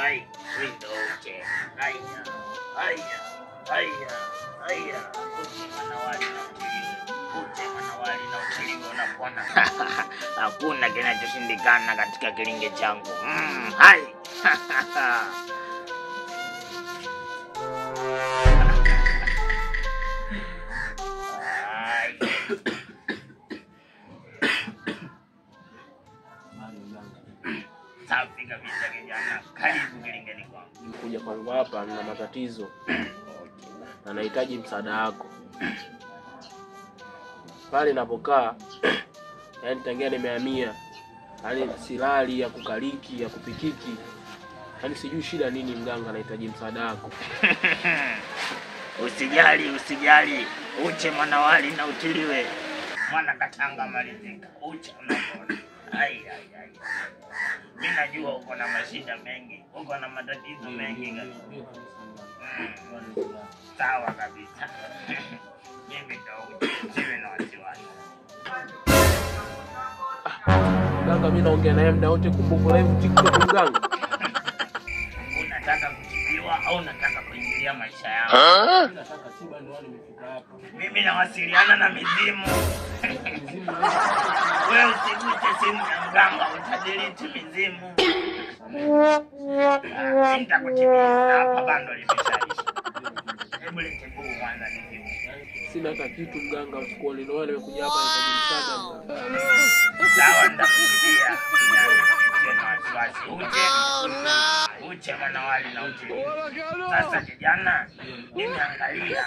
Ai, window uche. Aya. Uche manawali na utiliwe. Uche manawali na utiliwe unapona. Hakuna kinachoshindikana katika kilinge changu. Hai. Safi kabisa kijana. Karibu kilingeni kwangu. Kuja kwangu hapa nina matatizo. Na nahitaji msaada wako. Pale ninapokaa yani tangia nimehamia. Yani silali ya kukaliki, ya kupikiki. Yani sijui shida nini mganga, nahitaji msaada wako. Usijali. Uche manawali na utiliwe. Mwana katanga malizika. Uche unapona. Ai. Mimi najua uko na mashida mengi, uko na matatizo mengi kabisa. Sawa kabisa. Mimi ndo usiwe na wasiwasi. Mganga mimi naongea naye muda wote kumbuka live TikTok mganga. Unataka kutibiwa au unataka kuingilia maisha yangu? Nataka tiba ndio nimefika hapa. Mimi nawasiliana na mizimu. Wewe usiguse simu ya mganga, utadelete mizimu. Nitakutibia hapa bando limeshaisha. Hebu lete buku kwanza nijibu. Sina hata kitu mganga, usikole ndio nimekuja hapa nahitaji msaada mganga. Sawa nitakutibia. Tena wasiwasi. Uche manawali na utiliwe. Sasa kijana, nimeangalia.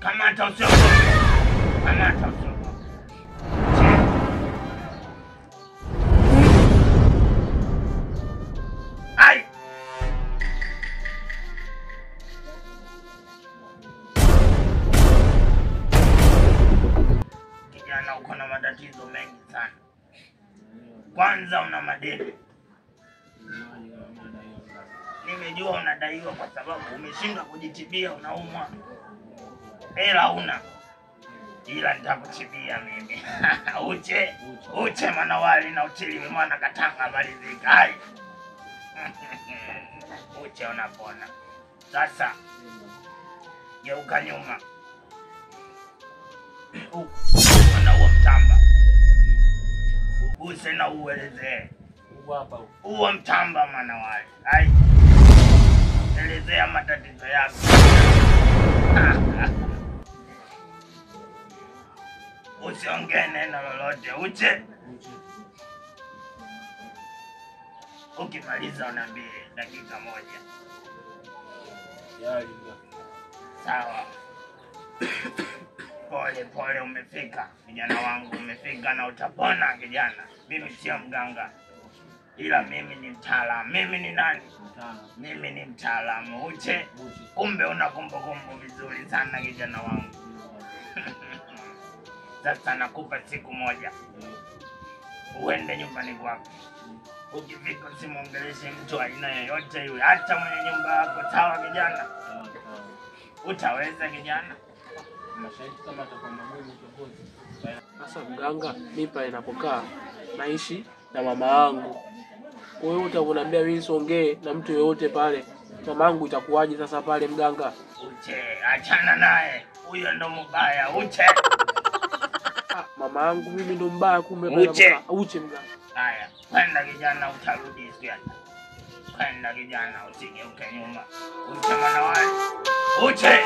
Kamata usiogope. Ai! Kijana uko na matatizo mengi sana. Kwanza una madeni. Nimejua unadaiwa kwa sababu umeshindwa kujitibia, unaumwa. Hela una. Ila nitakutibia mimi. Uche manawali na utiliwe mwana katanga malizika. Hai. Uche unapona. Sasa geuka nyuma. Uona huo mtamba. Uguse na uelezee. Huo mtamba manawali. Hai. Elezea matatizo yako. Usiongee neno lolote. Uche. Ukimaliza unaambie dakika moja. Sawa. Pole umefika. Kijana wangu umefika na utapona kijana. Mimi sio mganga. Ila mimi ni mtaalamu. Mimi ni nani? Mimi ni mtaalamu. Uche. Kumbe una kumbukumbu vizuri sana kijana wangu. Sasa nakupa siku moja. Uende nyumbani kwako. Ukifika usimwongeleshe mtu aina yoyote yule, hata mwenye nyumba yako. Sawa kijana? Utaweza kijana? Mashahidi kama atakuwa magumu kiongozi. Sasa mganga, mimi pale ninapokaa naishi na mama yangu. Kwa hiyo utaniambia mimi siongee na mtu yoyote pale. Mama yangu itakuwaje sasa pale mganga? Uche, achana naye. Huyo ndo mbaya. Uche. Mama yangu mimi ndo mbaya kumbe pale. Uche mganga. Haya, kwenda kijana, utarudi sikia. Kwenda kijana, usigeuke nyuma. Uche manawali. Uche.